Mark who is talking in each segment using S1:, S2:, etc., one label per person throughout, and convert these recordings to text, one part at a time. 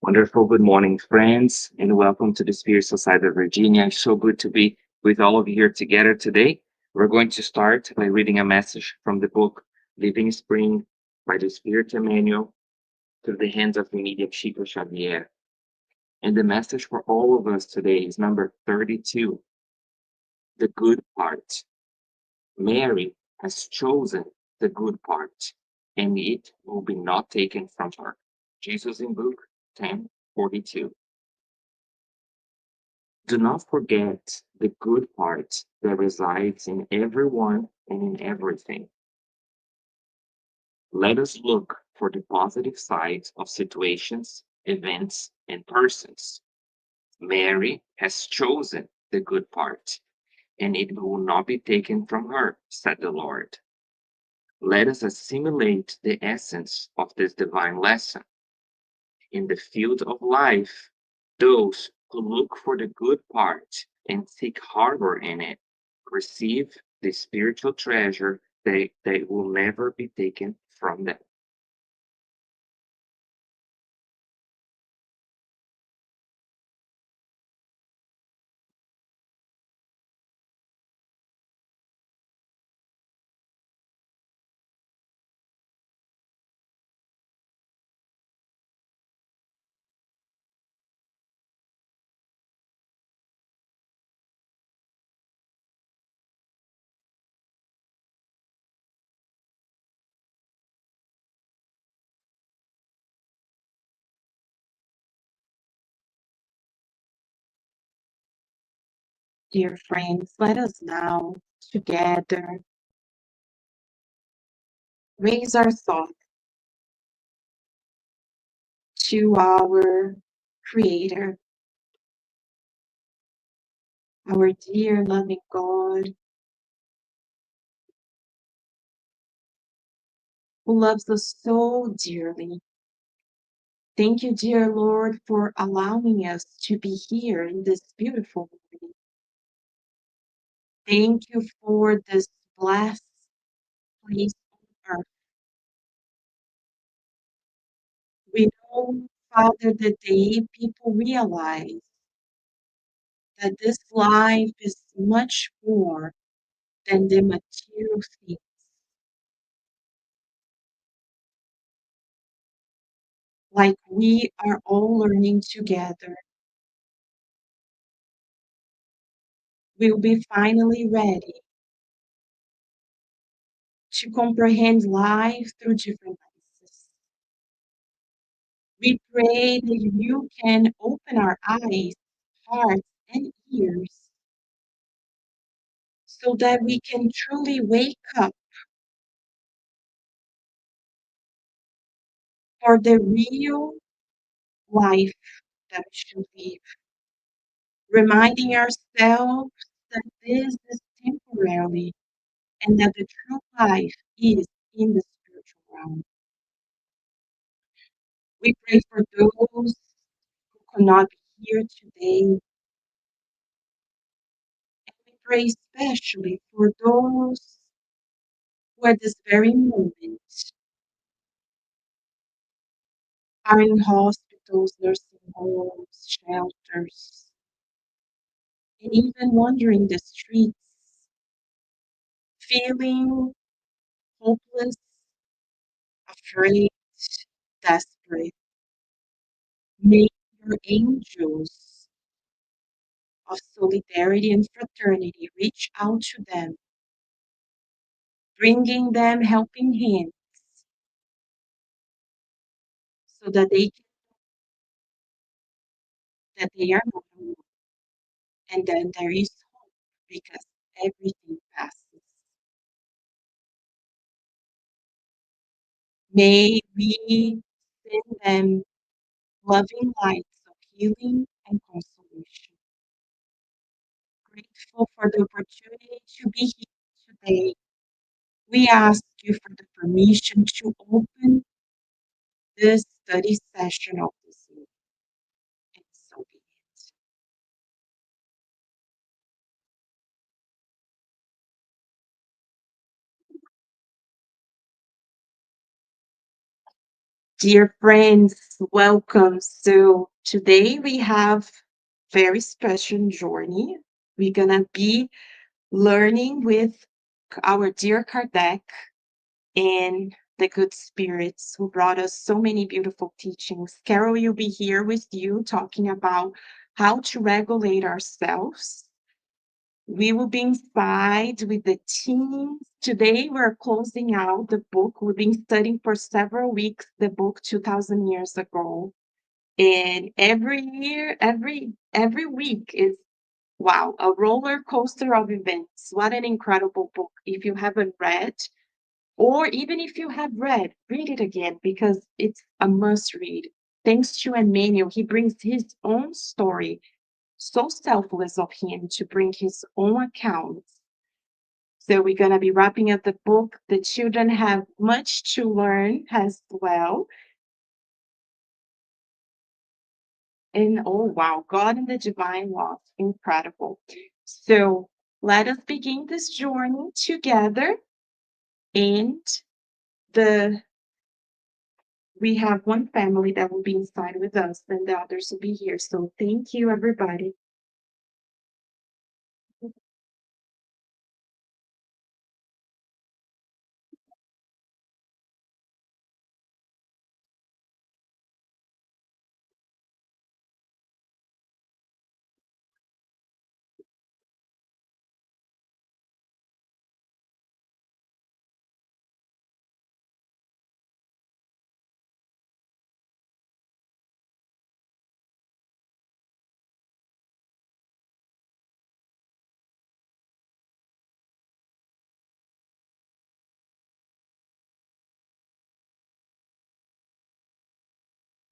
S1: Wonderful. Good morning, friends, and welcome to the Spirit Society of Virginia. It's so good to be with all of you here together today. We're going to start by reading a message from the book Living Spring by the Spirit Emmanuel through the hands of immediate Chico Xavier. And the message for all of us today is number 32, the good part. Mary has chosen the good part, and it will be not taken from her. Jesus in Luke 10:42. Do not forget the good part that resides in everyone and in everything. Let us look for the positive sides of situations, events, and persons. Mary has chosen the good part, and it will not be taken from her, said the Lord. Let us assimilate the essence of this divine lesson. In the field of life, those who look for the good part and seek harbor in it receive the spiritual treasure that will never be taken from them.
S2: Dear friends, let us now together raise our thought to our Creator, our dear loving God, who loves us so dearly. Thank you, dear Lord, for allowing us to be here in this beautiful morning. Thank you for this blessed place on earth. We know, Father, the day people realize that this life is much more than the material things. Like we are all learning together, we'll be finally ready to comprehend life through different lenses. We pray that you can open our eyes, hearts, and ears so that we can truly wake up for the real life that we should live, reminding ourselves that this is temporary and that the true life is in the spiritual realm. We pray for those who could not be here today, and we pray especially for those who at this very moment are in hospitals, nursing homes, shelters, and even wandering the streets, feeling hopeless, afraid, desperate. May your angels of solidarity and fraternity reach out to them, bringing them helping hands so that they are not alone, and then there is hope because everything passes. May we send them loving lights of healing and consolation. Grateful for the opportunity to be here today, we ask you for the permission to open this study session of this week, and so be it. Dear friends, welcome. So today we have very special journey. We're gonna be learning with our dear Kardec and the good spirits who brought us so many beautiful teachings. Carol will be here with you talking about how to regulate ourselves. We will be inside with the teams. Today we're closing out the book. We've been studying for several weeks the book 2000 years ago. And every year, every week is wow, a roller coaster of events. What an incredible book. If you haven't read, or even if you have read it again because it's a must read. Thanks to Emmanuel, he brings his own story, so selfless of him to bring his own accounts. So we're going to be wrapping up the book. The children have much to learn as well. And oh, wow, God and the divine law, incredible. So let us begin this journey together. And the we have one family that will be inside with us, and the others will be here. So thank you, everybody.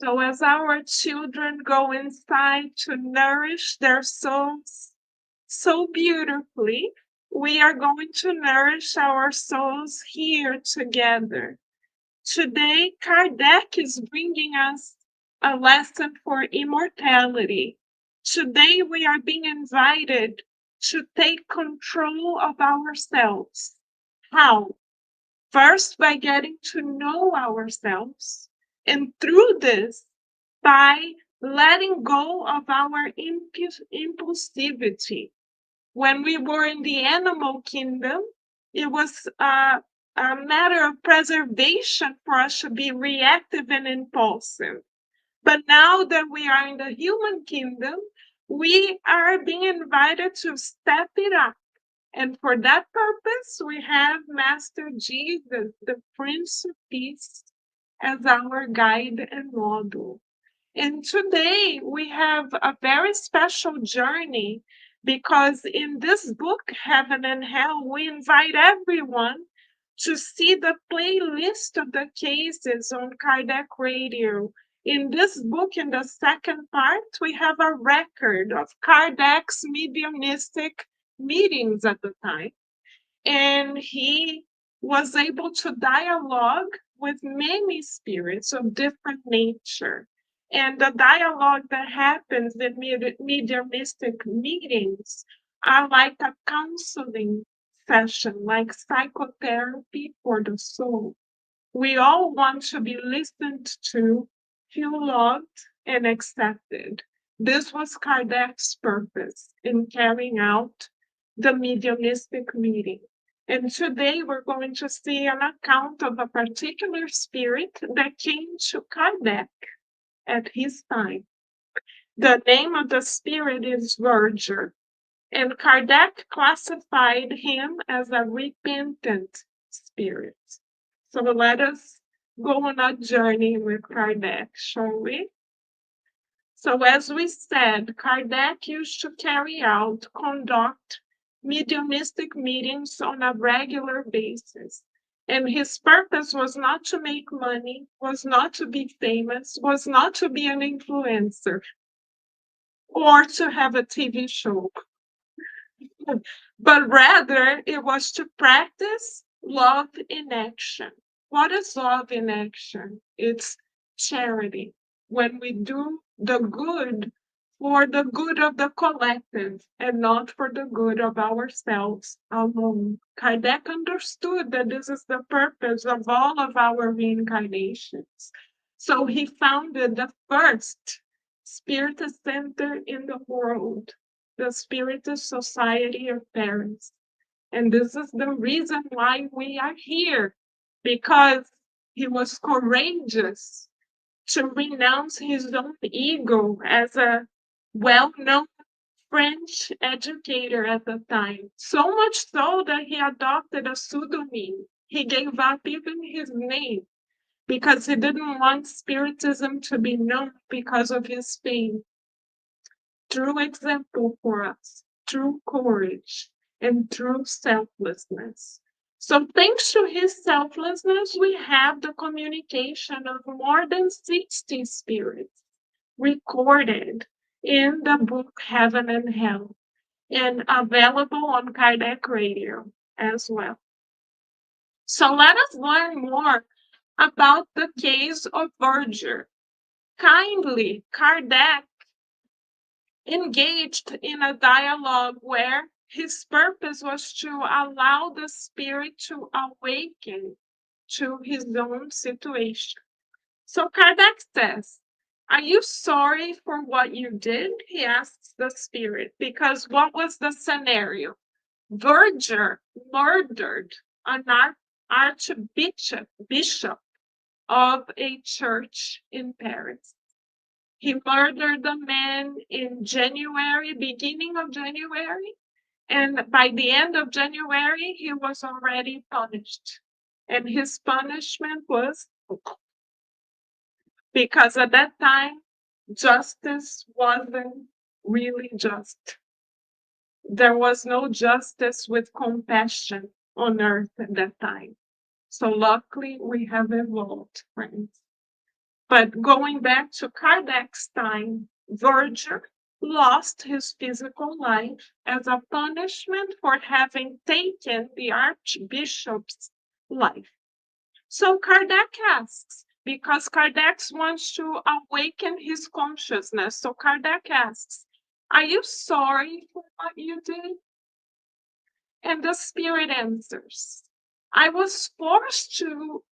S2: So as our children go inside to nourish their souls so beautifully, we are going to nourish our souls here together. Today, Kardec is bringing us a lesson for immortality. Today, we are being invited to take control of ourselves. How? First, by getting to know ourselves, and through this, by letting go of our impulsivity. When we were in the animal kingdom, it was a matter of preservation for us to be reactive and impulsive. But now that we are in the human kingdom, we are being invited to step it up. And for that purpose, we have Master Jesus, the Prince of Peace, as our guide and model. And today we have a very special journey because in this book, Heaven and Hell, we invite everyone to see the playlist of the cases on Kardec Radio. In this book, in the second part, we have a record of Kardec's mediumistic meetings at the time. And he was able to dialogue with many spirits of different nature. And the dialogue that happens in mediumistic meetings are like a counseling session, like psychotherapy for the soul. We all want to be listened to, feel loved, and accepted. This was Kardec's purpose in carrying out the mediumistic meeting. And today we're going to see an account of a particular spirit that came to Kardec at his time. The name of the spirit is Verger, and Kardec classified him as a repentant spirit. So let us go on a journey with Kardec, shall we? So as we said, Kardec used to conduct mediumistic meetings on a regular basis. And his purpose was not to make money, was not to be famous, was not to be an influencer, or to have a TV show, but rather it was to practice love in action. What is love in action? It's charity. When we do the good for the good of the collective and not for the good of ourselves alone. Kardec understood that this is the purpose of all of our reincarnations.
S3: So he founded the first Spiritist center in the world, the Spiritist Society of Paris. And this is the reason why we are here, because he was courageous to renounce his own ego as a well-known French educator at the time. So much so that he adopted a pseudonym. He gave up even his name because he didn't want Spiritism to be known because of his fame. True example for us, true courage, and true selflessness. So, thanks to his selflessness, we have the communication of more than 60 spirits recorded in the book Heaven and Hell and available on Kardec Radio as well. So, let us learn more about the case of Verger. Kindly, Kardec engaged in a dialogue where his purpose was to allow the spirit to awaken to his own situation. So Kardec says, "Are you sorry for what you did?" He asks the spirit, because what was the scenario? Verger murdered an archbishop of a church in Paris. He murdered the man in January, beginning of January, and by the end of January, he was already punished. And his punishment was because at that time, justice wasn't really just. There was no justice with compassion on earth at that time. So luckily, we have evolved, friends. But going back to Kardec's time, Verger lost his physical life as a punishment for having taken the archbishop's life. So Kardec asks, because Kardec wants to awaken his consciousness. So Kardec asks, "Are you sorry for what you did?" And the spirit answers, I was forced to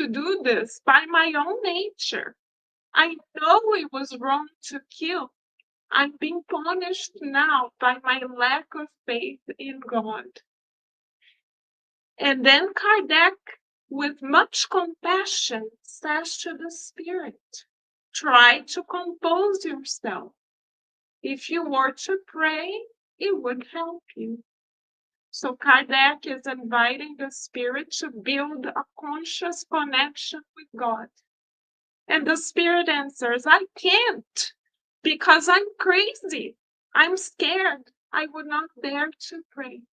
S3: do this by my own nature. I know it was wrong to kill. I'm being punished now by my lack of faith in God." And then Kardec, with much compassion, says to the spirit, "Try to compose yourself. If you were to pray, it would help you." So Kardec is inviting the spirit to build a conscious connection with God. And the spirit answers, "I can't, because I'm crazy. I'm scared. I would not dare to pray."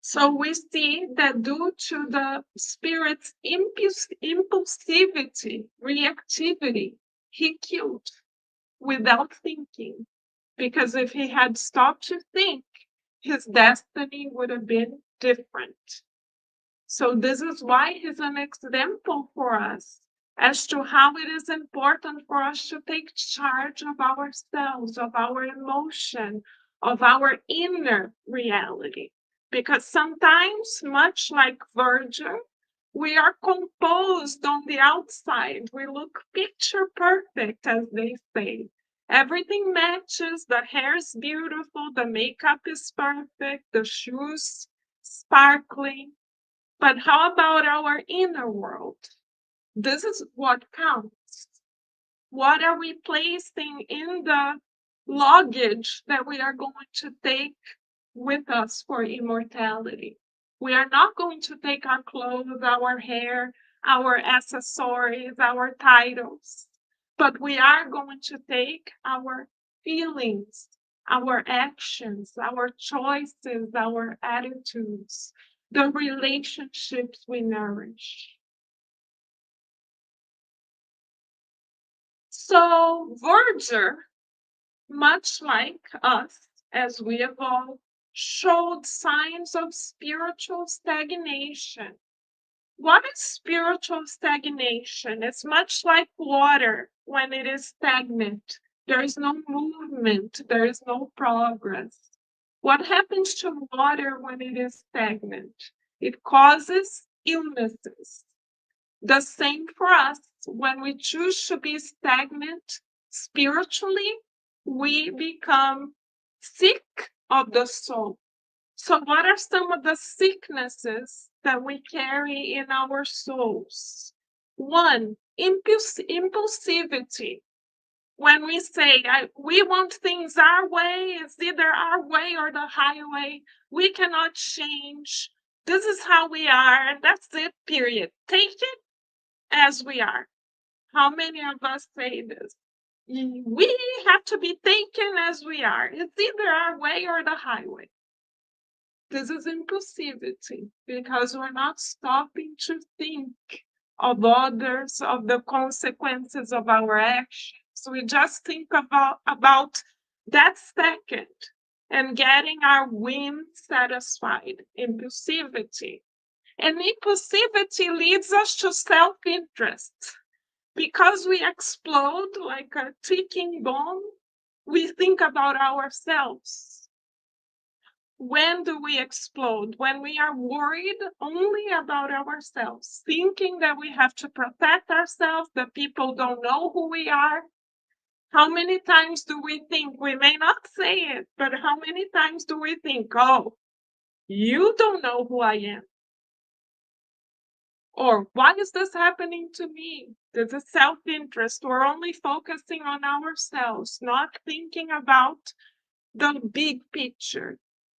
S3: So we see that due to the spirit's impulsivity, reactivity, he killed without thinking. Because if he had stopped to think, his destiny would have been different. So this is why he's an example for us as to how it is important for us to take charge of ourselves, of our emotion, of our inner reality. Because sometimes, much like Virgil, we are composed on the outside. We look picture perfect, as they say. Everything matches, the hair is beautiful, the makeup is perfect, the shoes sparkling. But how about our inner world? This is what counts. What are we placing in the luggage that we are going to take with us for immortality? We are not going to take our clothes, our hair, our accessories, our titles, but we are going to take our feelings, our actions, our choices, our attitudes, the relationships we nourish. So, Verger, much like us as we evolve, showed signs of spiritual stagnation. What is spiritual stagnation? It's much like water when it is stagnant. There is no movement, there is no progress. What happens to water when it is stagnant? It causes illnesses. The same for us. When we choose to be stagnant spiritually, we become sick of the soul. So, what are some of the sicknesses that we carry in our souls? One, impulsivity. When we say we want things our way, it's either our way or the highway. We cannot change. This is how we are, and that's it, period. Take it as we are. How many of us say this? We have to be taken as we are. It's either our way or the highway. This is impulsivity because we're not stopping to think of others, of the consequences of our actions. We just think about that second and getting our whim satisfied. Impulsivity. And impulsivity leads us to self-interest. Because we explode like a ticking bomb, we think about ourselves. When do we explode? When we are worried only about ourselves, thinking that we have to protect ourselves, that people don't know who we are. How many times do we think, we may not say it, but how many times do we think, oh, you don't know who I am? Or why is this happening to me? There's a self-interest. We're only focusing on ourselves, not thinking about the big picture.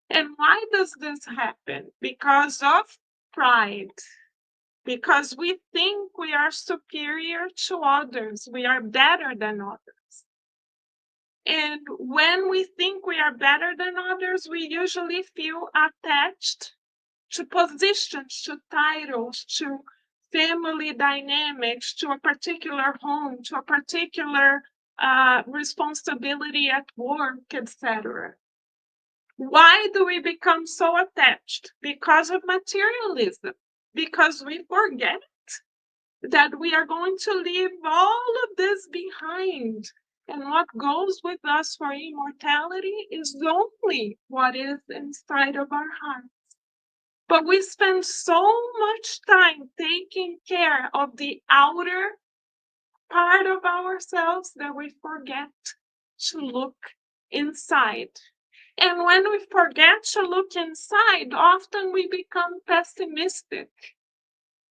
S3: And why does this happen? Because of pride. Because we think we are superior to others. We are better than others. And when we think we are better than others, we usually feel attached to positions, to titles, to family dynamics, to a particular home, to a particular responsibility at work, etc. Why do we become so attached? Because of materialism. Because we forget that we are going to leave all of this behind. And what goes with us for immortality is only what is inside of our hearts. But we spend so much time taking care of the outer part of ourselves that we forget to look inside. And when we forget to look inside, often we become pessimistic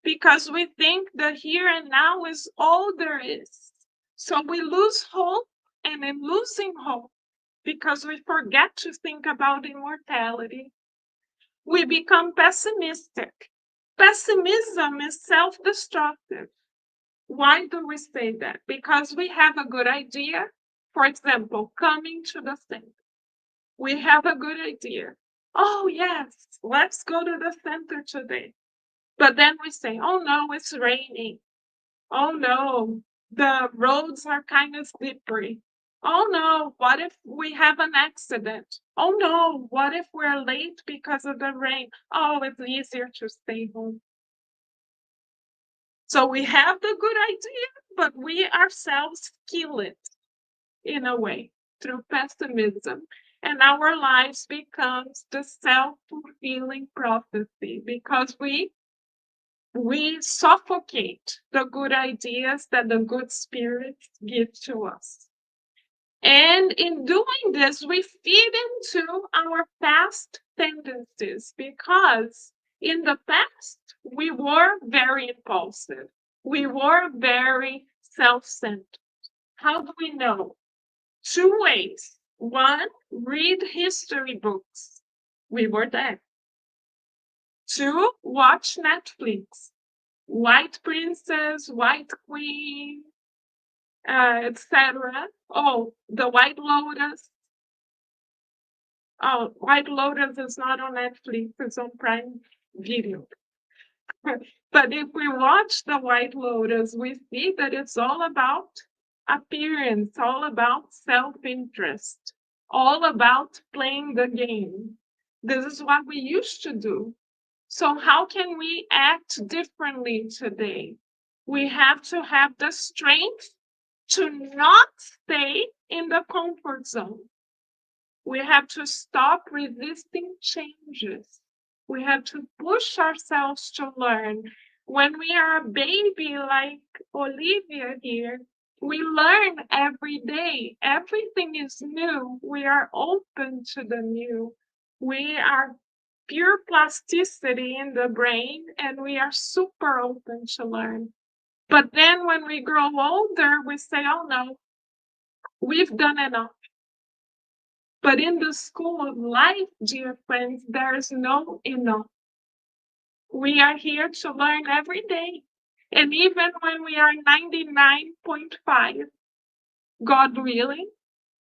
S3: because we think the here and now is all there is. So we lose hope, and in losing hope, because we forget to think about immortality, we become pessimistic. Pessimism is self-destructive. Why do we say that? Because we have a good idea. For example, coming to the center. We have a good idea. Oh, yes, let's go to the center today. But then we say, oh no, it's raining. Oh no, the roads are kind of slippery. Oh no, what if we have an accident? Oh no, what if we're late because of the rain? Oh, it's easier to stay home. So we have the good idea, but we ourselves kill it in a way through pessimism. And our lives becomes the self-fulfilling prophecy because we suffocate the good ideas that the good spirits give to us. And in doing this, we feed into our past tendencies because in the past, we were very impulsive. We were very self-centered. How do we know? Two ways. One, read history books. We were there. Two, watch Netflix. White Princess, White Queen, etc. Oh, the White Lotus. Oh, White Lotus is not on Netflix, it's on Prime Video. But if we watch the White Lotus, we see that it's all about appearance, all about self-interest, all about playing the game. This is what we used to do. So how can we act differently today? We have to have the strength to not stay in the comfort zone. We have to stop resisting changes. We have to push ourselves to learn. When we are a baby like Olivia here, we learn every day. Everything is new. We are open to the new. We are pure plasticity in the brain, and we are super open to learn. But then when we grow older, we say, oh no, we've done enough. But in the school of life, dear friends, there is no enough. We are here to learn every day. And even when we are 99.5, God willing,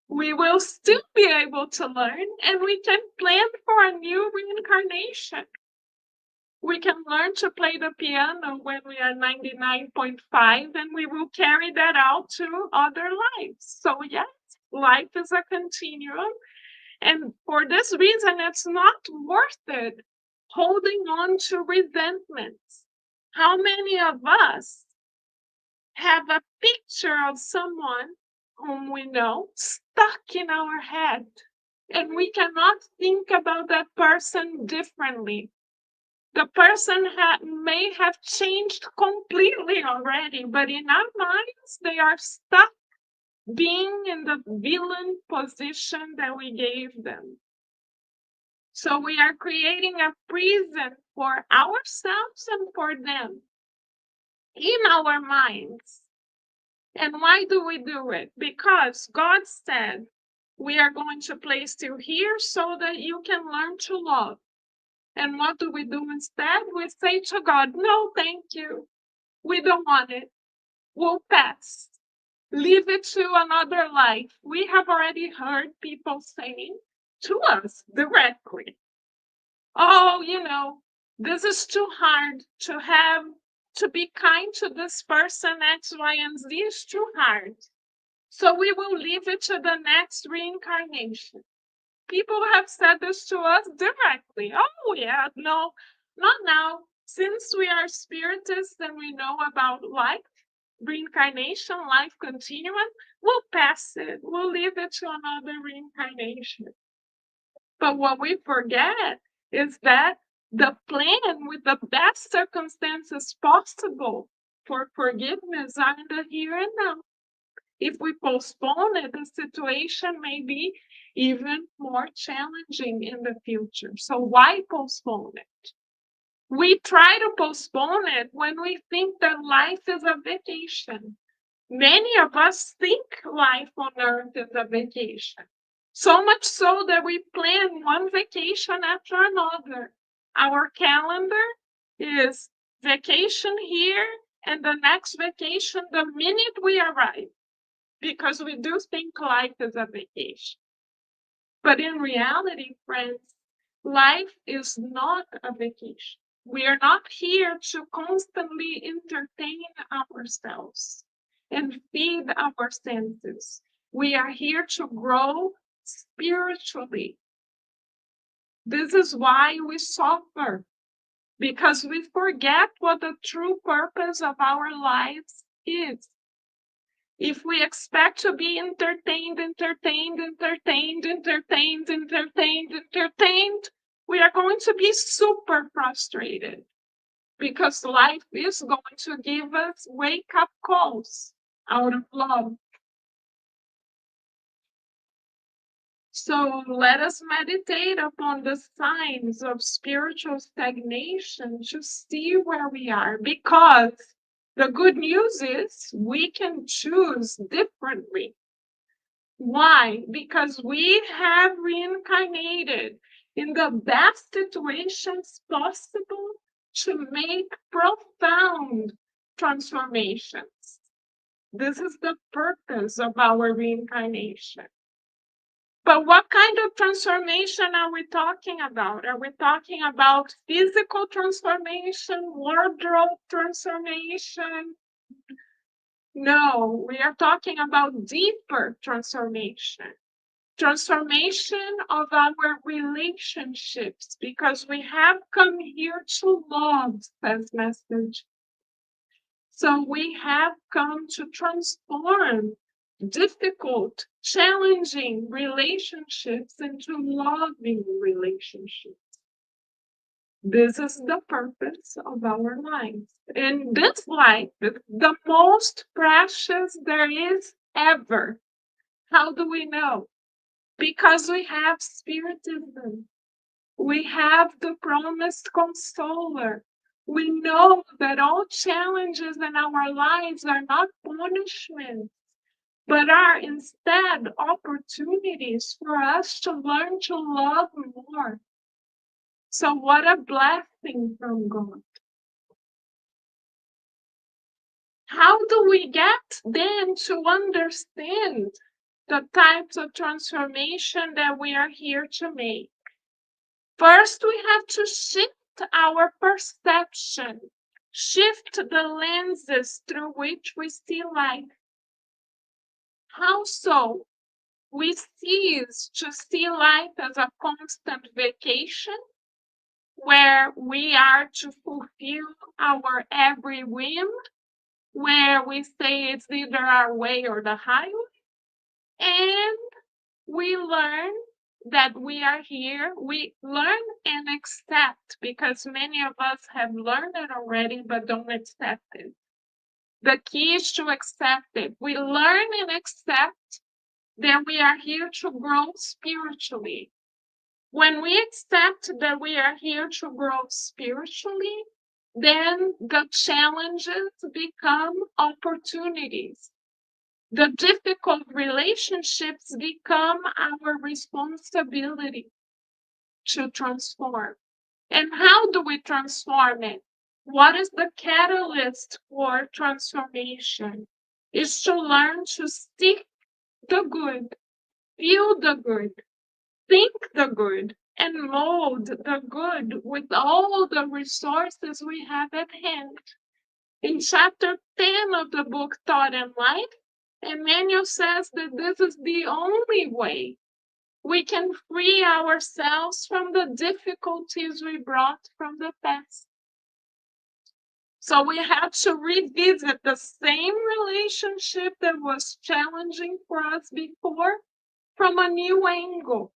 S3: we will still be able to learn, and we can plan for a new reincarnation. We can learn to play the piano when we are 99.5, and we will carry that out to other lives. So, yes, life is a continuum. And for this reason, it's not worth it holding on to resentments. How many of us have a picture of someone whom we know stuck in our head, and we cannot think about that person differently? The person may have changed completely already, but in our minds, they are stuck being in the villain position that we gave them. So we are creating a prison for ourselves and for them in our minds. And why do we do it? Because God said, we are going to place you here so that you can learn to love. And what do we do instead? We say to God, no, thank you. We don't want it. We'll pass. Leave it to another life. We have already heard people saying to us directly, oh, this is too hard to be kind to this person, X, Y, and Z is too hard. So we will leave it to the next reincarnation. People have said this to us directly. Oh, yeah, no, not now. Since we are spiritists and we know about life, reincarnation, life continuum, we'll pass it. We'll leave it to another reincarnation. But what we forget is that the plan with the best circumstances possible for forgiveness are in the here and now. If we postpone it, the situation may be even more challenging in the future. So why postpone it? We try to postpone it when we think that life is a vacation. Many of us think life on earth is a vacation. So much so that we plan one vacation after another. Our calendar is vacation here and the next vacation the minute we arrive, because we do think life is a vacation. But in reality, friends, life is not a vacation. We are not here to constantly entertain ourselves and feed our senses. We are here to grow spiritually. This is why we suffer, because we forget what the true purpose of our lives is. If we expect to be entertained, we are going to be super frustrated, because life is going to give us wake-up calls out of love. So let us meditate upon the signs of spiritual stagnation to see where we are, because the good news is we can choose differently. Why? Because we have reincarnated in the best situations possible to make profound transformations. This is the purpose of our reincarnation. But what kind of transformation are we talking about? Are we talking about physical transformation, wardrobe transformation? No, we are talking about deeper transformation. Transformation of our relationships, because we have come here to love, says message. So we have come to transform difficult, challenging relationships into loving relationships. This is the purpose of our lives. And this life is the most precious there is ever. How do we know? Because we have Spiritism. We have the promised consoler. We know that all challenges in our lives are not punishments, but are instead opportunities for us to learn to love more. So, what a blessing from God. How do we get then to understand the types of transformation that we are here to make? First, we have to shift our perception, shift the lenses through which we see life. How so? We cease to see life as a constant vacation where we are to fulfill our every whim, where we say it's either our way or the highway, and we learn that we are here. We learn and accept because many of us have learned it already but don't accept it. The key is to accept it. We learn and accept that we are here to grow spiritually. When we accept that we are here to grow spiritually, then the challenges become opportunities. The difficult relationships become our responsibility to transform. And how do we transform it? What is the catalyst for transformation? Is to learn to seek the good, feel the good, think the good, and mold the good with all the resources we have at hand. In chapter 10 of the book Thought and Life, Emmanuel says that this is the only way we can free ourselves from the difficulties we brought from the past. So we have to revisit the same relationship that was challenging for us before from a new angle.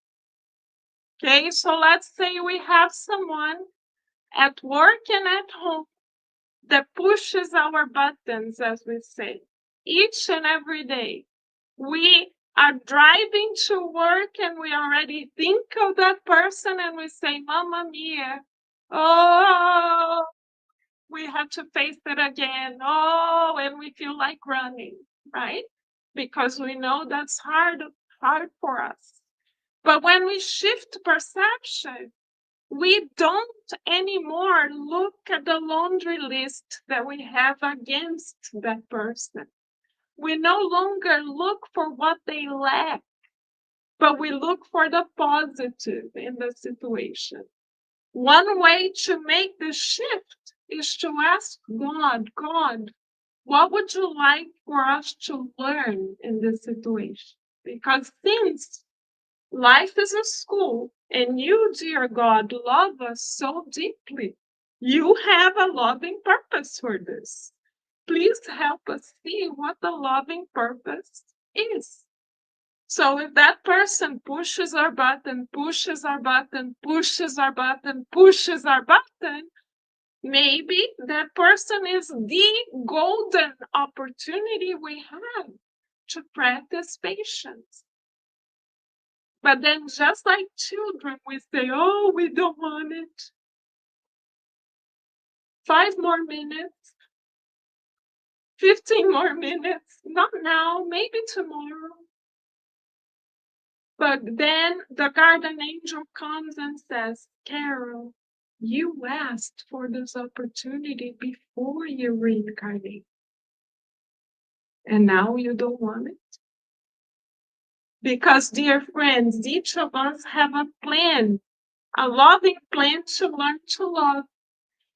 S3: Okay, so let's say we have someone at work and at home that pushes our buttons, as we say, each and every day. We are driving to work and we already think of that person and we say, Mamma mia, oh, we have to face it again. Oh, and we feel like running, right? Because we know that's hard for us. But when we shift perception, we don't anymore look at the laundry list that we have against that person. We no longer look for what they lack, but we look for the positive in the situation. One way to make this shift is to ask God, what would you like for us to learn in this situation? Because since life is a school, and you, dear God, love us so deeply. You have a loving purpose for this. Please help us see what the loving purpose is. So if that person pushes our button, pushes our button, pushes our button, pushes our button, maybe that person is the golden opportunity we have to practice patience. But then, just like children, we say, oh, we don't want it. 5 more minutes, 15 more minutes, not now, maybe tomorrow. But then the guardian angel comes and says, Carol, you asked for this opportunity before you reincarnate. And now you don't want it. Because, dear friends, each of us have a plan, a loving plan to learn to love.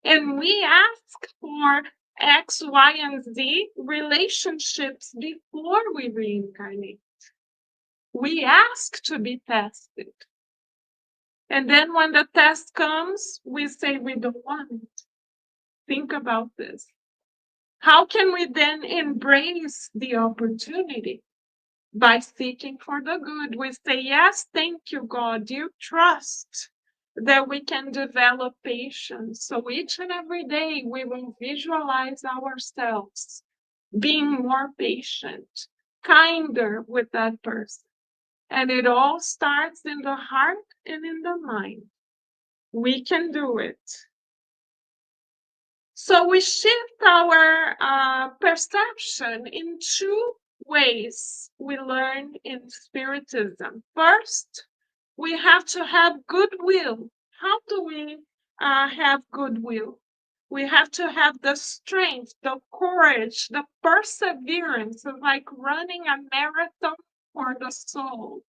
S3: And we ask for X, Y, and Z relationships before we reincarnate. We ask to be tested. And then when the test comes, we say we don't want it. Think about this. How can we then embrace the opportunity? By seeking for the good. We say, yes, thank you, God. You trust that we can develop patience. So each and every day we will visualize ourselves being more patient, kinder with that person. And it all starts in the heart and in the mind. We can do it. So we shift our perception in two ways we learn in Spiritism. First, we have to have goodwill. How do we have goodwill? We have to have the strength, the courage, the perseverance of like running a marathon for the soul.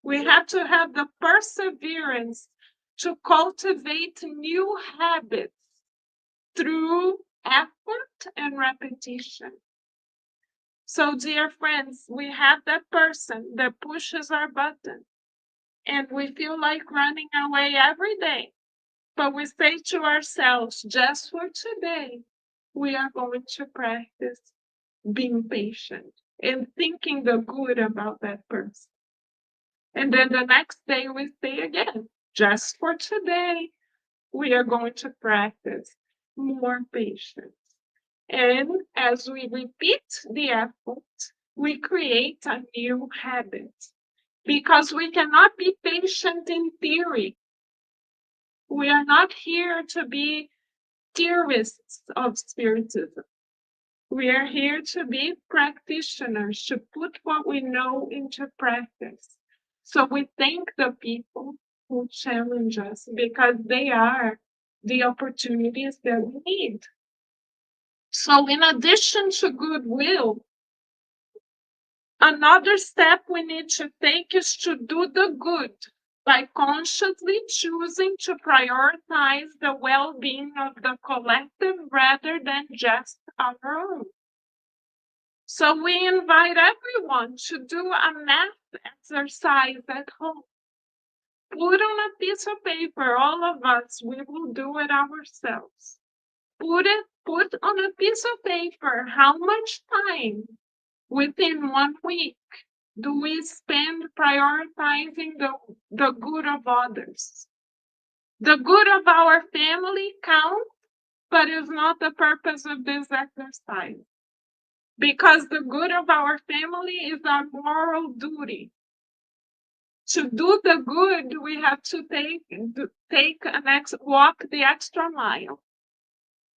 S3: We have to have the perseverance to cultivate new habits through effort and repetition. So, dear friends, we have that person that pushes our button and we feel like running away every day. But we say to ourselves, just for today, we are going to practice being patient and thinking the good about that person. And then the next day we say again, just for today, we are going to practice more patience. And as we repeat the effort, we create a new habit because we cannot be patient in theory. We are not here to be theorists of Spiritism. We are here to be practitioners, to put what we know into practice. So we thank the people who challenge us because they are the opportunities that we need. So, in addition to goodwill, another step we need to take is to do the good by consciously choosing to prioritize the well being of the collective rather than just our own. So, we invite everyone to do a math exercise at home. Put on a piece of paper, all of us, we will do it ourselves. Put on a piece of paper how much time within 1 week do we spend prioritizing the good of others. The good of our family counts, but is not the purpose of this exercise. Because the good of our family is our moral duty. To do the good, we have to walk the extra mile.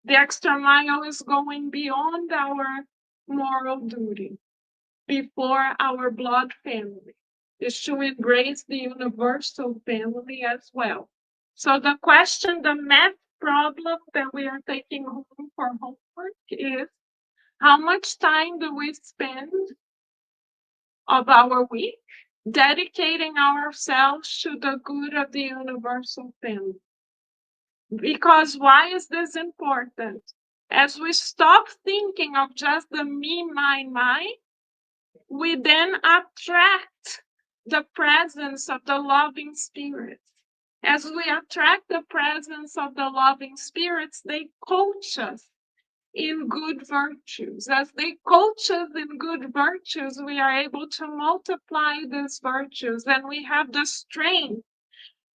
S3: The extra mile is going beyond our moral duty, before our blood family, is to embrace the universal family as well. So the question, the math problem that we are taking home for homework is, how much time do we spend of our week dedicating ourselves to the good of the universal family? Because why is this important? As we stop thinking of just the me, mine, we then attract the presence of the loving spirits. As we attract the presence of the loving spirits, they coach us in good virtues. As they coach us in good virtues, we are able to multiply these virtues and we have the strength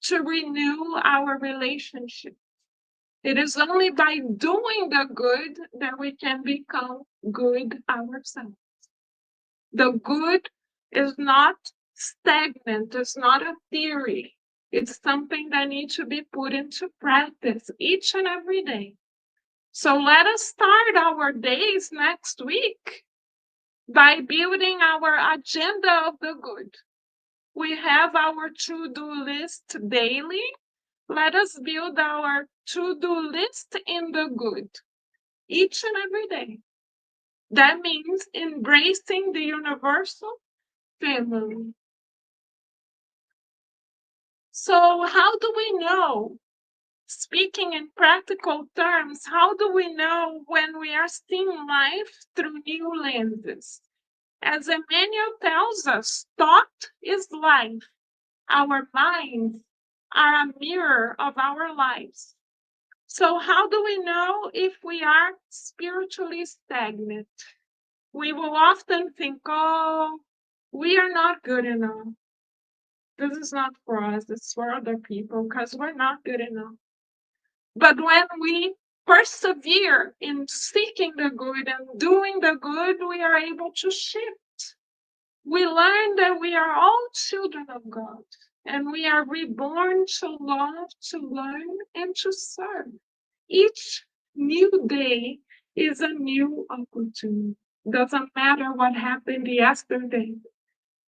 S3: to renew our relationship. It is only by doing the good that we can become good ourselves. The good is not stagnant, it's not a theory. It's something that needs to be put into practice each and every day. So let us start our days next week by building our agenda of the good. We have our to-do list daily. Let us build our to-do list in the good each and every day. That means embracing the universal family. So, how do we know? Speaking in practical terms, how do we know when we are seeing life through new lenses? As Emmanuel tells us, thought is life. Our minds are a mirror of our lives. So, how do we know if we are spiritually stagnant? We will often think, oh, we are not good enough. This is not for us, it's for other people because we're not good enough. But when we persevere in seeking the good and doing the good, we are able to shift. We learn that we are all children of God and we are reborn to love, to learn, and to serve. Each new day is a new opportunity. Doesn't matter what happened yesterday.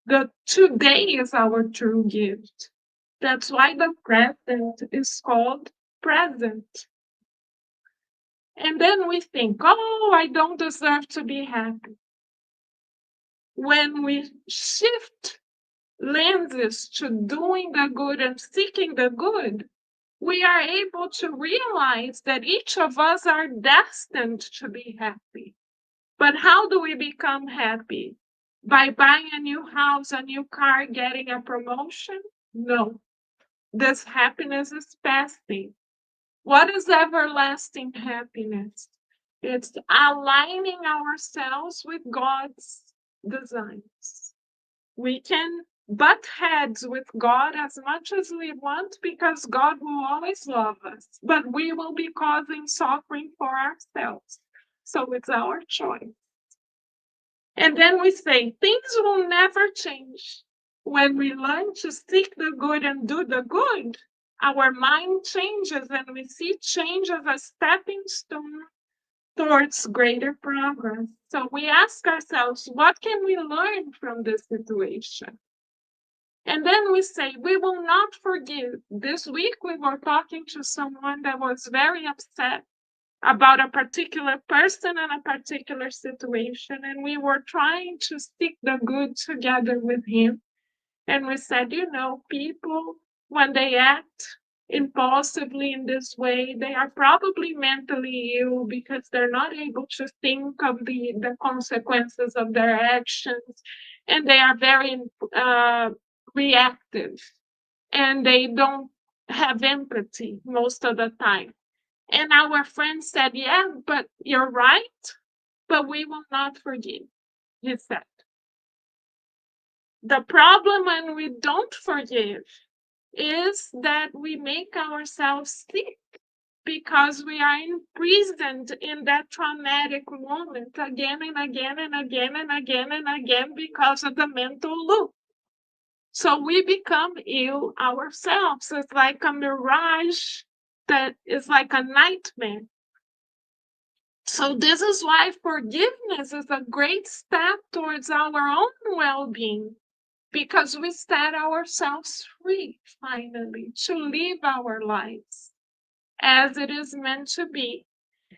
S3: The today is our true gift. That's why the present is called present. And then we think, oh, I don't deserve to be happy. When we shift lenses to doing the good and seeking the good, we are able to realize that each of us are destined to be happy. But how do we become happy? By buying a new house, a new car, getting a promotion? No. This happiness is passing. What is everlasting happiness? It's aligning ourselves with God's designs. We can butt heads with God as much as we want because God will always love us, but we will be causing suffering for ourselves. So it's our choice. And then we say things will never change. When we learn to seek the good and do the good, our mind changes and we see change as a stepping stone towards greater progress. So we ask ourselves, what can we learn from this situation? And then we say, we will not forgive. This week we were talking to someone that was very upset about a particular person and a particular situation, and we were trying to seek the good together with him. And we said, people, when they act impulsively in this way, they are probably mentally ill because they're not able to think of the consequences of their actions, and they are very reactive, and they don't have empathy most of the time. And our friend said, yeah, but you're right, but we will not forgive, he said. The problem when we don't forgive is that we make ourselves sick because we are imprisoned in that traumatic moment again and again and again and again and again because of the mental loop. So we become ill ourselves. It's like a mirage that is like a nightmare. So this is why forgiveness is a great step towards our own well-being, because we set ourselves free finally to live our lives as it is meant to be.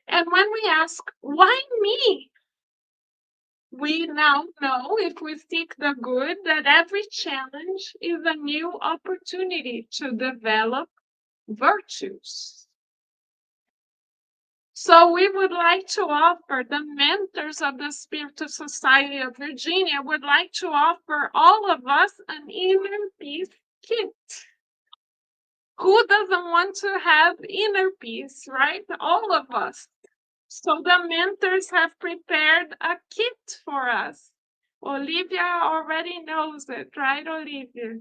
S3: And when we ask, why me? We now know, if we seek the good, that every challenge is a new opportunity to develop virtues. So we would like to offer, the mentors of the Spiritual Society of Virginia would like to offer all of us an inner peace kit. Who doesn't want to have inner peace, right? All of us. So the mentors have prepared a kit for us. Olivia already knows it, right, Olivia?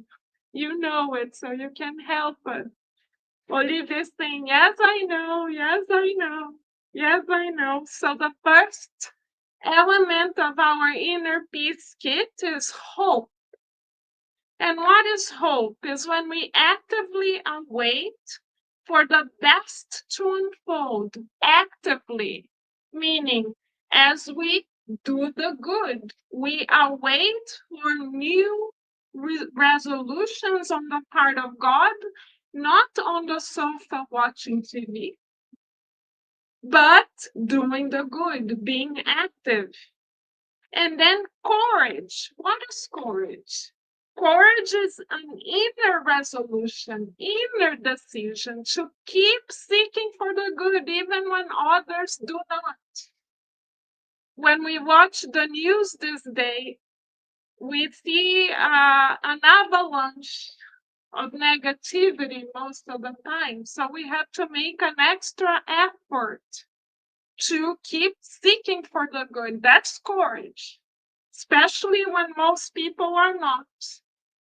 S3: You know it, so you can help us. Olivia's saying, yes, I know, yes, I know, yes, I know. So the first element of our inner peace kit is hope. And what is hope? Is when we actively await for the best to unfold, actively, meaning as we do the good, we await for new resolutions on the part of God, not on the sofa watching TV, but doing the good, being active. And then courage. What is courage? Courage is an inner resolution, inner decision to keep seeking for the good even when others do not. When we watch the news this day, we see an avalanche of negativity most of the time. So we have to make an extra effort to keep seeking for the good. That's courage, especially when most people are not.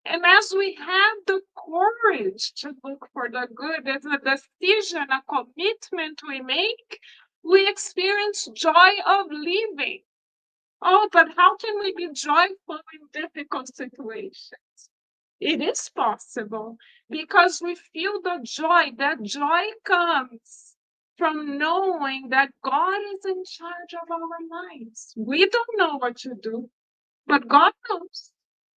S3: And as we have the courage to look for the good, as a decision, a commitment we make, we experience joy of living. Oh, but how can we be joyful in difficult situations? It is possible because we feel the joy. That joy comes from knowing that God is in charge of our lives. We don't know what to do, but God knows.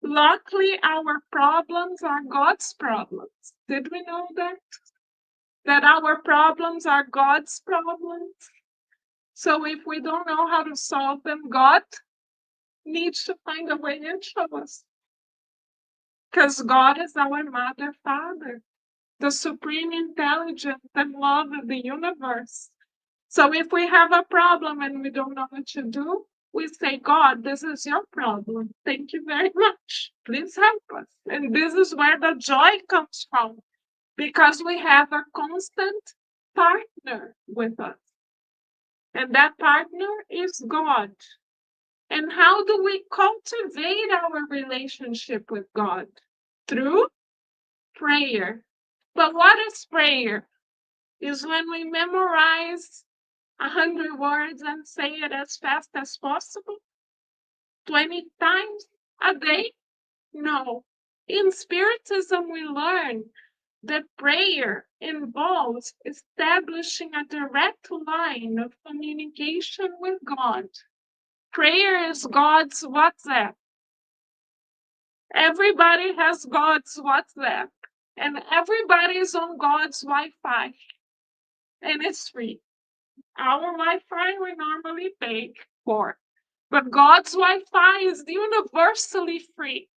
S3: Luckily, our problems are God's problems. Did we know that? That our problems are God's problems. So if we don't know how to solve them, God needs to find a way and show us. Because God is our mother, father, the supreme intelligence and love of the universe. So if we have a problem and we don't know what to do, we say, God, this is your problem. Thank you very much. Please help us. And this is where the joy comes from, because we have a constant partner with us. And that partner is God. And how do we cultivate our relationship with God? Through prayer. But what is prayer? Is when we memorize 100 words and say it as fast as possible? 20 times a day? No. In Spiritism, we learn that prayer involves establishing a direct line of communication with God. Prayer is God's WhatsApp. Everybody has God's WhatsApp, and everybody is on God's Wi-Fi, and it's free. Our Wi-Fi we normally pay for, but God's Wi-Fi is universally free.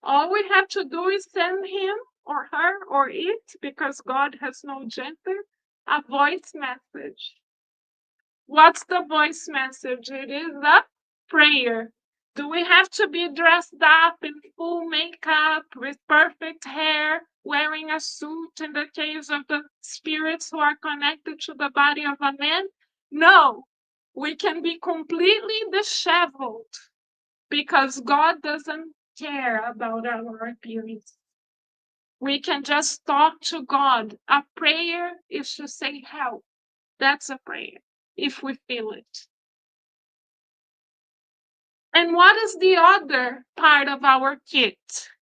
S3: All we have to do is send him or her or it, because God has no gender, a voice message. What's the voice message? It is a prayer. Do we have to be dressed up in full makeup with perfect hair, wearing a suit in the case of the spirits who are connected to the body of a man? No, we can be completely disheveled because God doesn't care about our appearance. We can just talk to God. A prayer is to say help. That's a prayer, if we feel it. And what is the other part of our kit?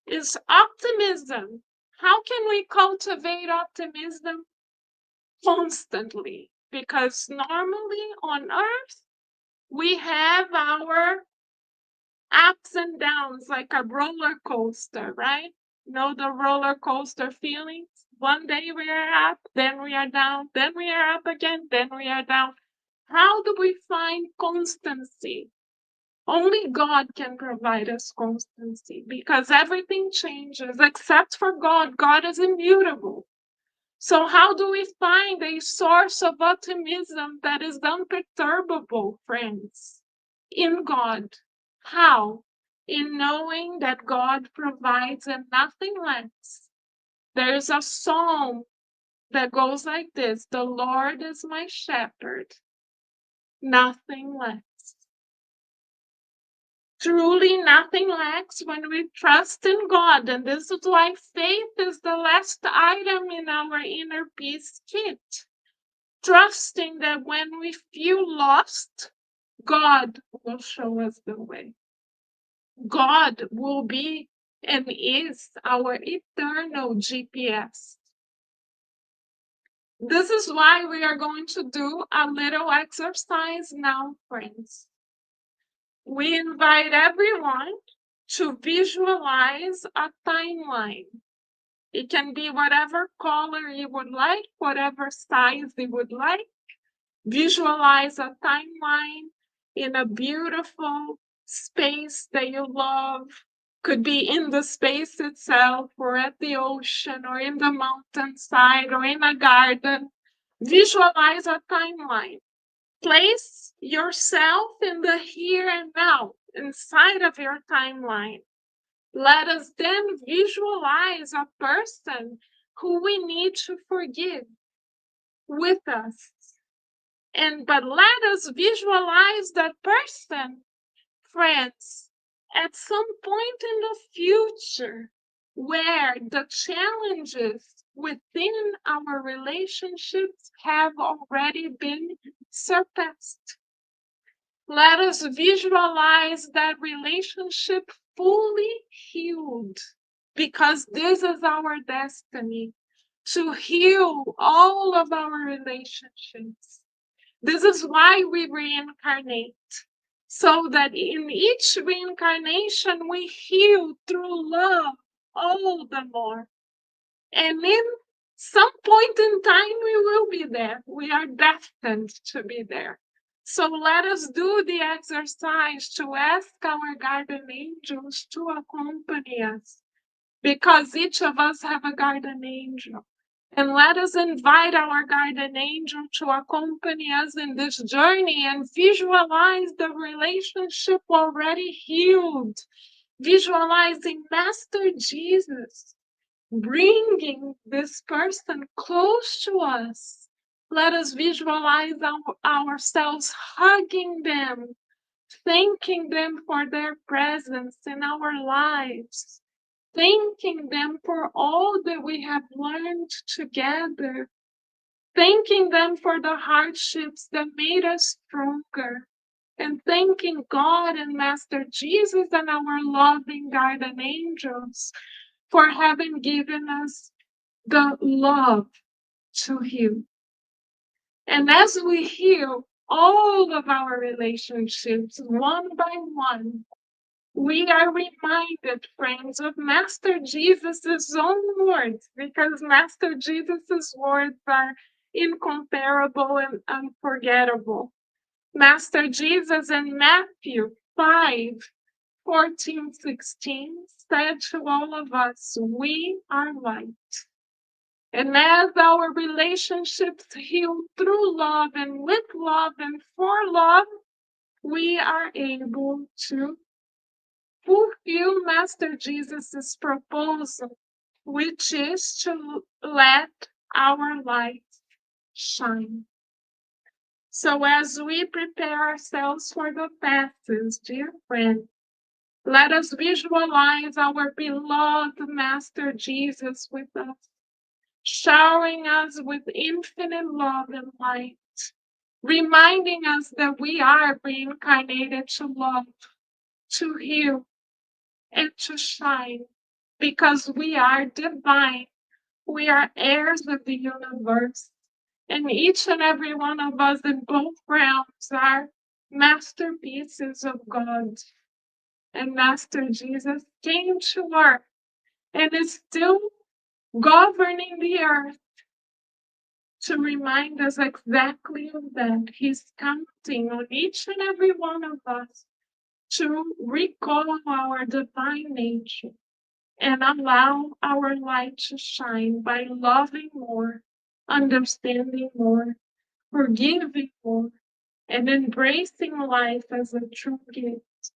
S3: Is optimism. How can we cultivate optimism? Constantly. Because normally on Earth, we have our ups and downs like a roller coaster, right? Know the roller coaster feelings? One day we are up, then we are down, then we are up again, then we are down. How do we find constancy? Only God can provide us constancy, because everything changes except for God. God is immutable. So, how do we find a source of optimism that is unperturbable, friends? In God. How? In knowing that God provides and nothing less. There's a psalm that goes like this: the Lord is my shepherd, nothing less. Truly, nothing lacks when we trust in God. And this is why faith is the last item in our inner peace kit. Trusting that when we feel lost, God will show us the way. God will be and is our eternal GPS. This is why we are going to do a little exercise now, friends. We invite everyone to visualize a timeline. It can be whatever color you would like, whatever size you would like. Visualize a timeline in a beautiful space that you love. Could be in the space itself, or at the ocean, or in the mountainside, or in a garden. Visualize a timeline. Place yourself in the here and now, inside of your timeline. Let us then visualize a person who we need to forgive with us. But let us visualize that person, friends, at some point in the future where the challenges within our relationships have already been surpassed. Let us visualize that relationship fully healed, because this is our destiny, to heal all of our relationships. This is why we reincarnate, so that in each reincarnation we heal through love all the more. And in some point in time, we will be there. We are destined to be there. So let us do the exercise to ask our guardian angels to accompany us, because each of us have a guardian angel. And let us invite our guardian angel to accompany us in this journey and visualize the relationship already healed, visualizing Master Jesus bringing this person close to us. Let us visualize ourselves hugging them, thanking them for their presence in our lives, thanking them for all that we have learned together, thanking them for the hardships that made us stronger, and thanking God and Master Jesus and our loving guardian angels for having given us the love to heal. And as we heal all of our relationships one by one, we are reminded, friends, of Master Jesus' own words, because Master Jesus' words are incomparable and unforgettable. Master Jesus in Matthew 5:14-16 said to all of us, "We are light." And as our relationships heal through love and with love and for love, we are able to fulfill Master Jesus' proposal, which is to let our light shine. So as we prepare ourselves for the passage, dear friend, let us visualize our beloved Master Jesus with us, showering us with infinite love and light, reminding us that we are reincarnated to love, to heal, and to shine, because we are divine. We are heirs of the universe, and each and every one of us in both realms are masterpieces of God. And Master Jesus came to earth and is still governing the earth to remind us exactly of that. He's counting on each and every one of us to recall our divine nature and allow our light to shine by loving more, understanding more, forgiving more, and embracing life as a true gift.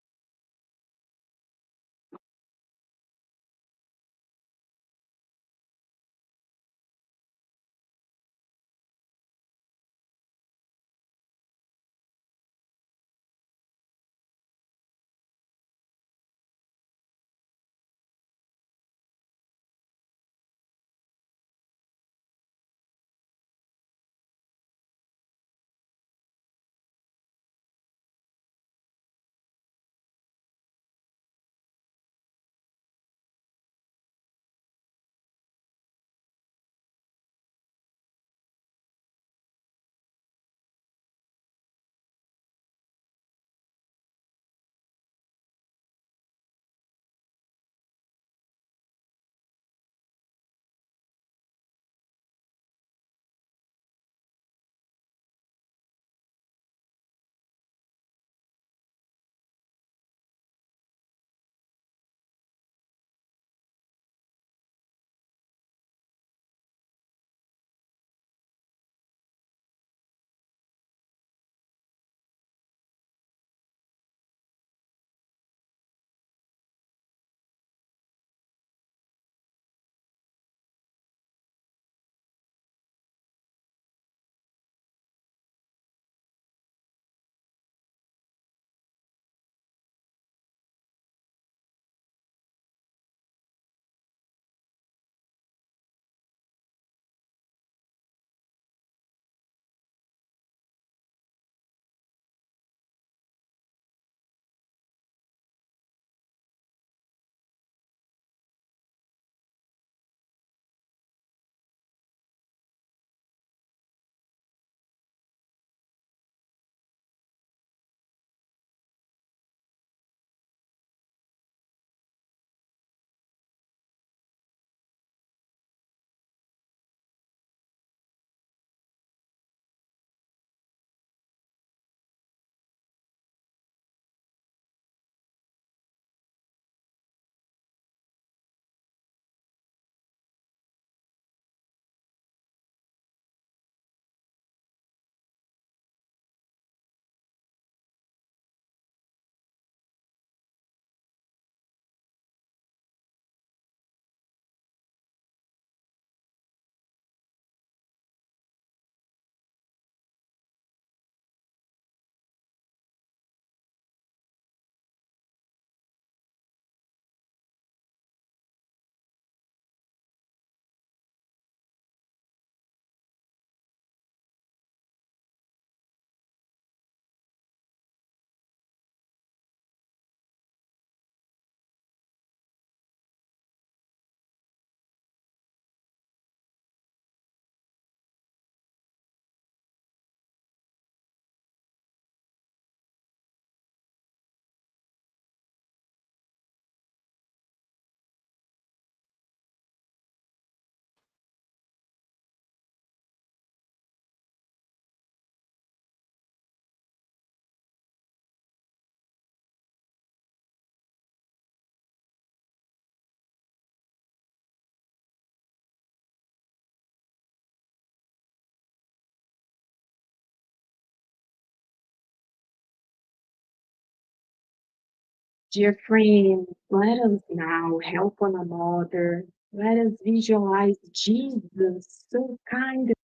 S2: Dear friends, let us now help one another. Let us visualize Jesus, so kind and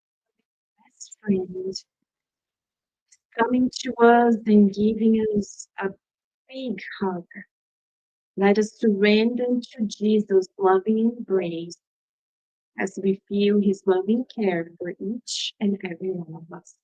S2: best friend, coming to us and giving us a big hug. Let us surrender to Jesus' loving embrace as we feel his loving care for each and every one of us.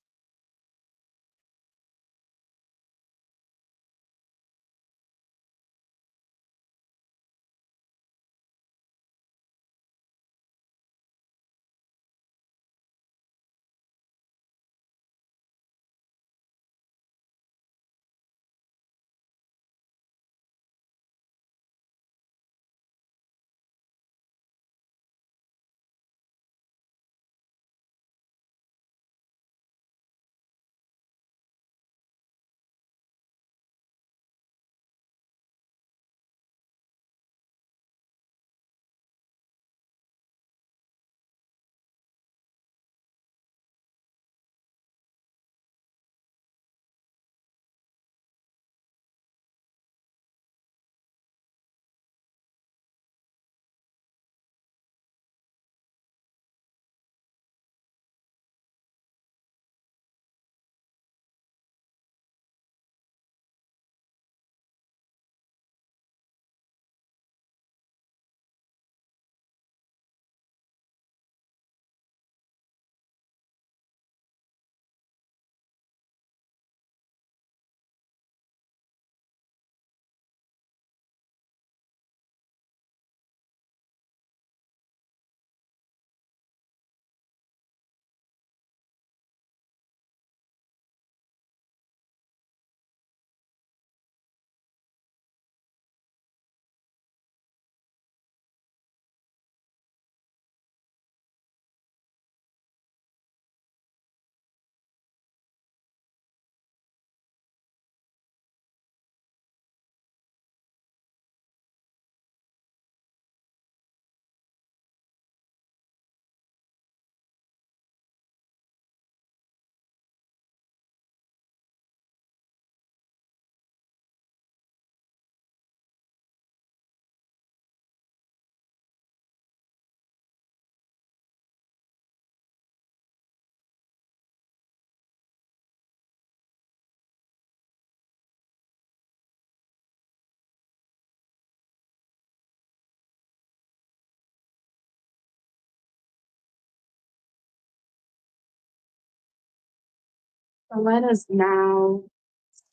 S2: So let us now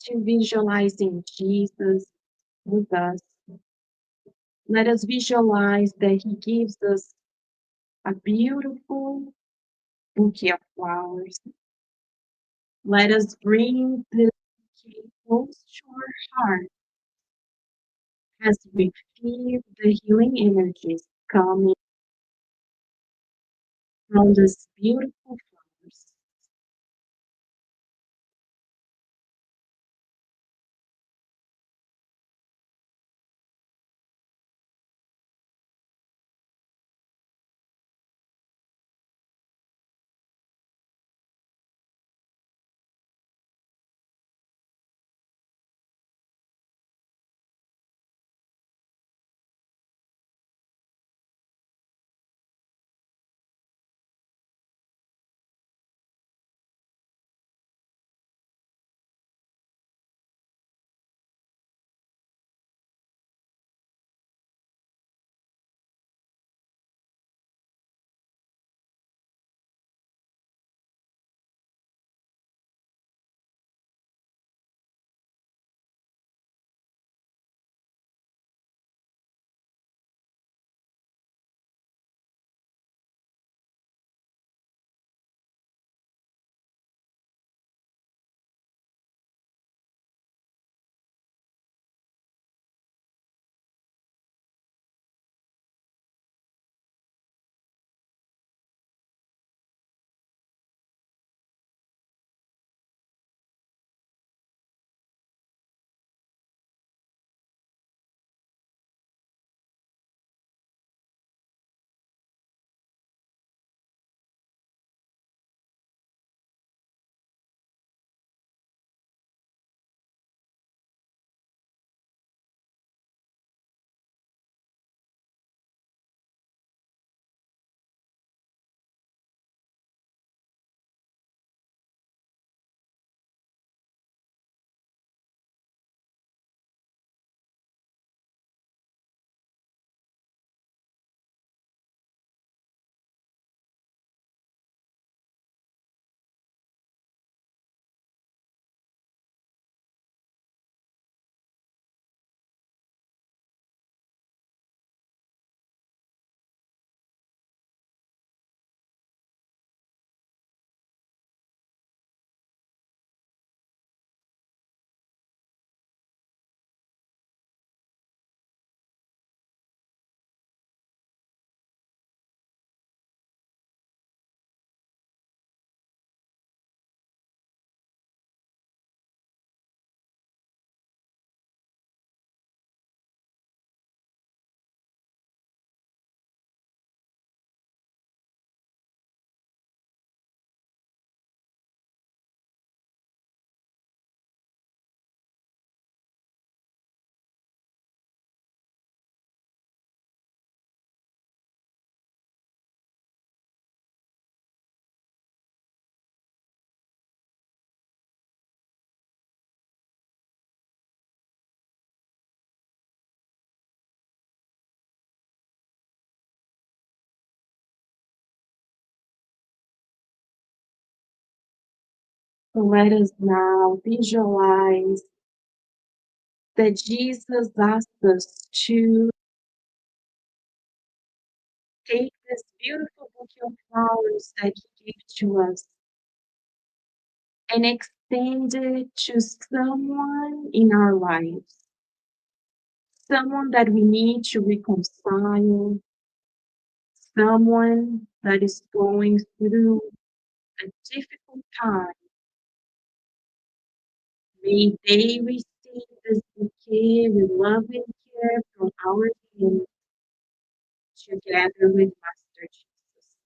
S2: to visualizing Jesus with us. Let us visualize that he gives us a beautiful bouquet of flowers. Let us bring this bouquet close to our heart as we feel the healing energies coming from these beautiful flowers. So let us now visualize that Jesus asked us to take this beautiful bouquet of flowers that He gave to us and extend it to someone in our lives, someone that we need to reconcile, someone that is going through a difficult time. May they receive this bouquet with love and care from our hands together with Master Jesus.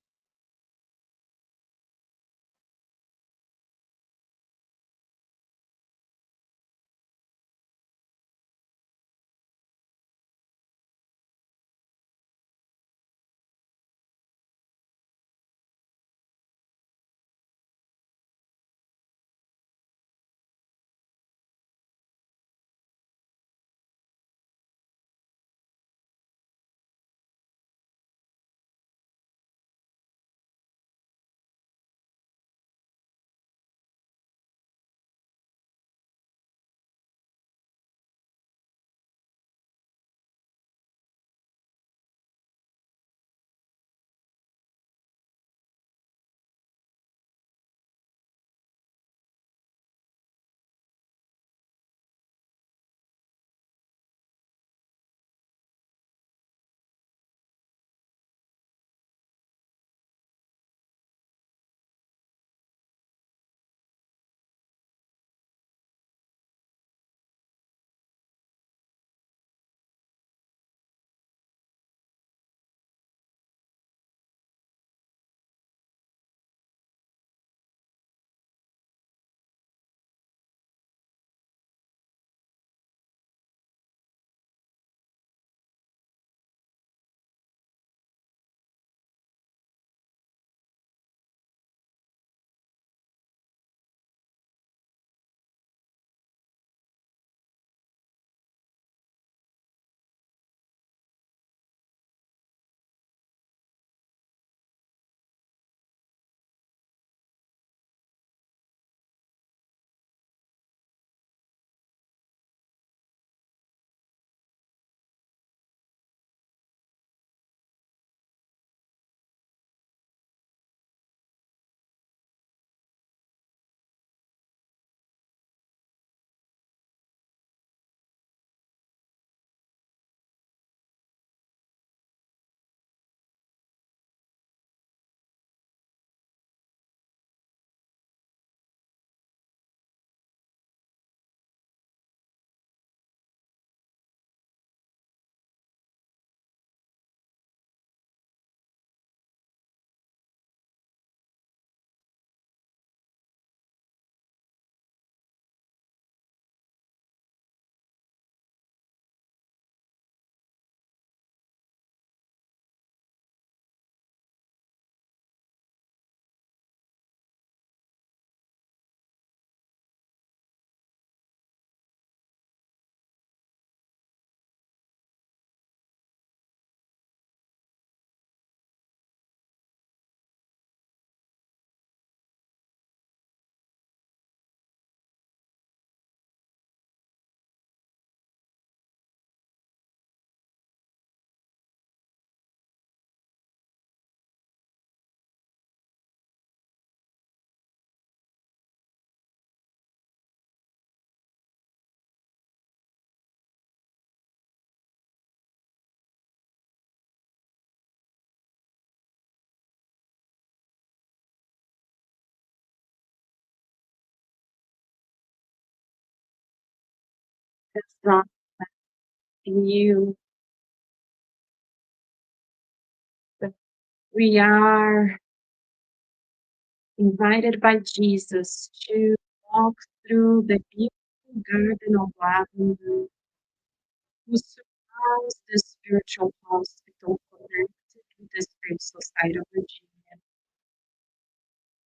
S2: It's not in you, but we are invited by Jesus to walk through the beautiful garden of lavender who surrounds the spiritual hospital connected with the spiritual side of Virginia.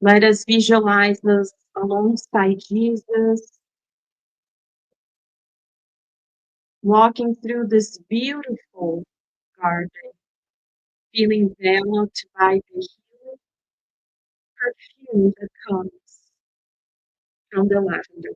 S2: Let us visualize us alongside Jesus, walking through this beautiful garden, feeling enveloped by the healing perfume that comes from the lavender.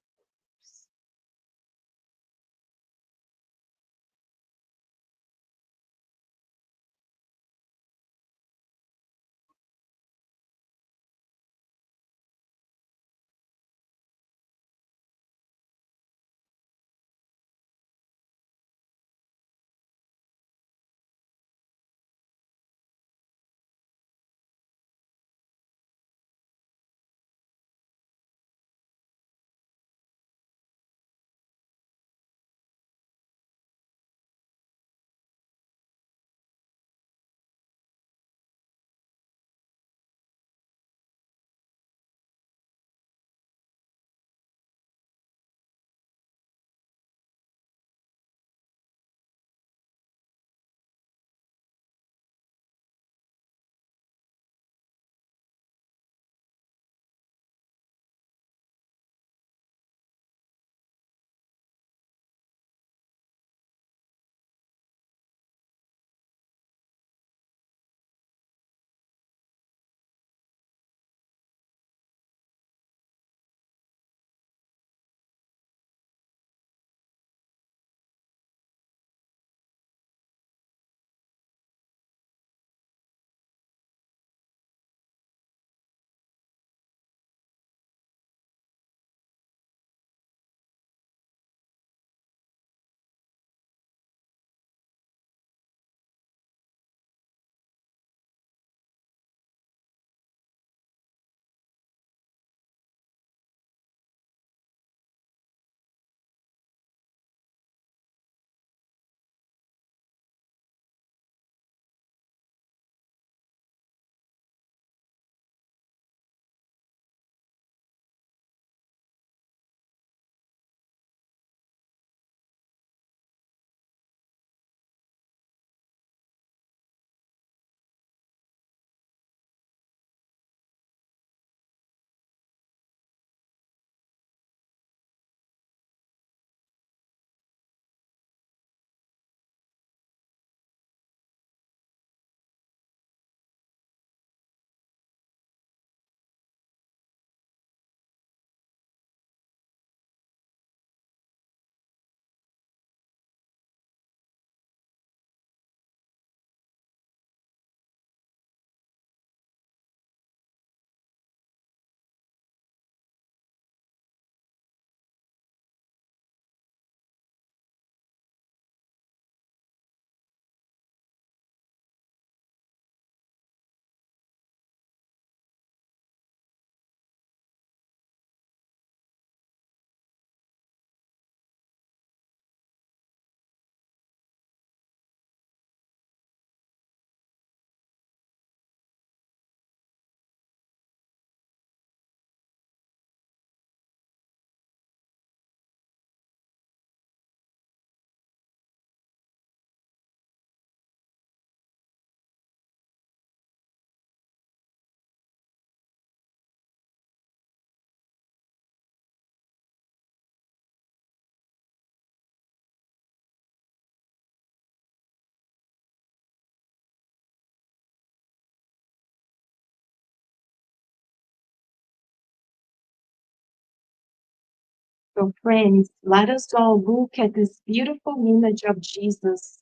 S2: So, friends, let us all look at this beautiful image of Jesus.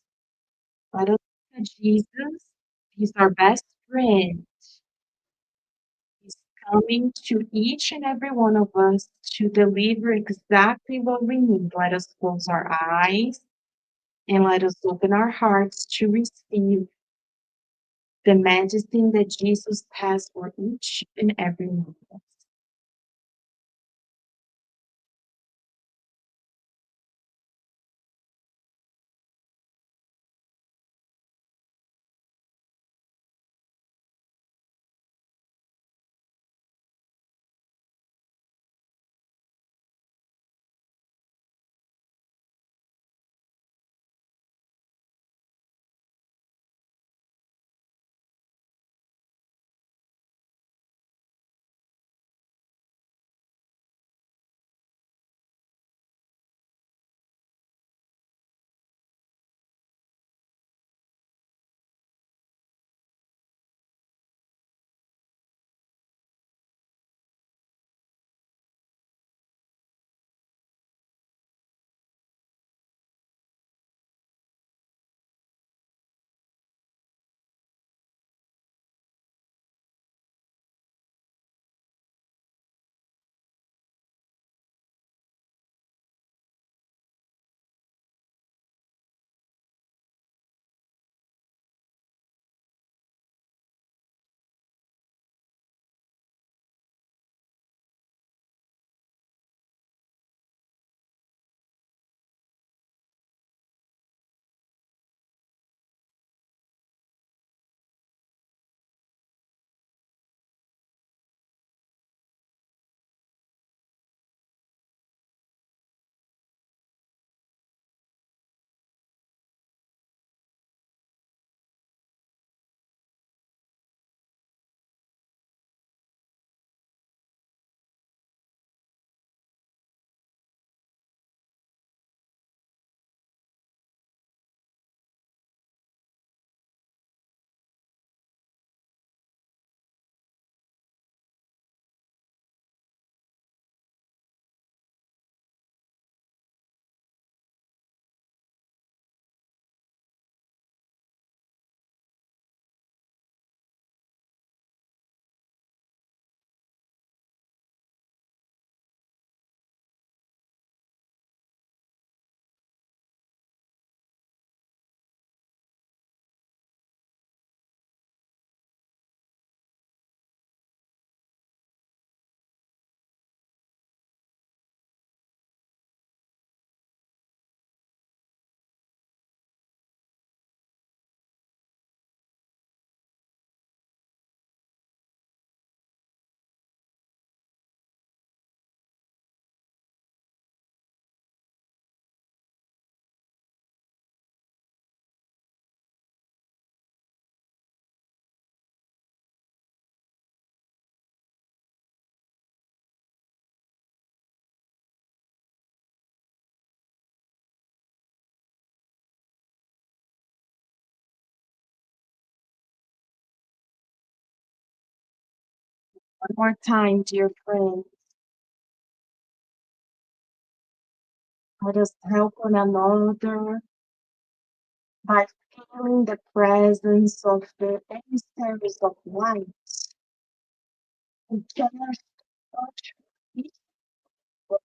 S2: Let us look at Jesus. He's our best friend. He's coming to each and every one of us to deliver exactly what we need. Let us close our eyes and let us open our hearts to receive the medicine that Jesus has for each and every one of us. One more time, dear friends. Let us help one another by feeling the presence of the emissaries of light who cares such people.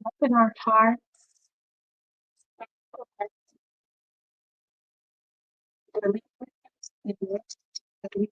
S2: Open our hearts and deliverance in this that we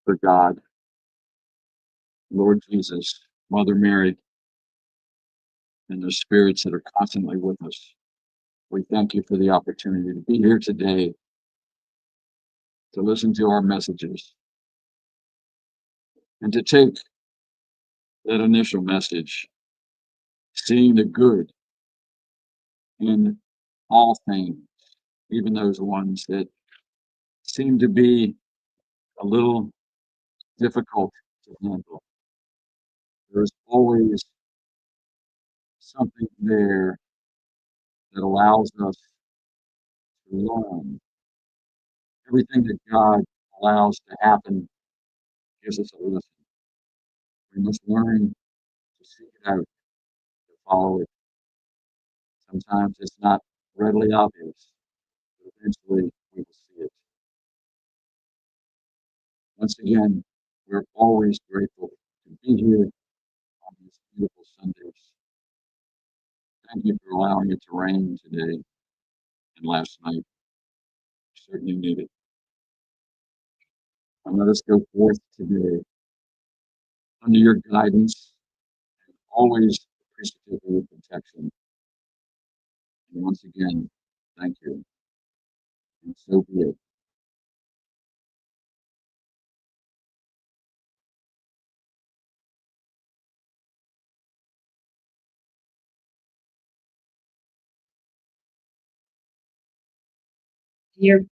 S4: For God, Lord Jesus, Mother Mary, and the spirits that are constantly with us. We thank you for the opportunity to be here today to listen to our messages and to take that initial message, seeing the good in all things, even those ones that seem to be a little difficult to handle. There's always something there that allows us to learn. Everything that God allows to happen gives us a lesson. We must learn to seek it out, to follow it. Sometimes it's not readily obvious, but eventually we will see it. Once again, we're always grateful to be here on these beautiful Sundays. Thank you for allowing it to rain today and last night. We certainly need it. And let us go forth today under your guidance, always appreciative of your protection. And once again, thank you. and so be it.
S2: Dear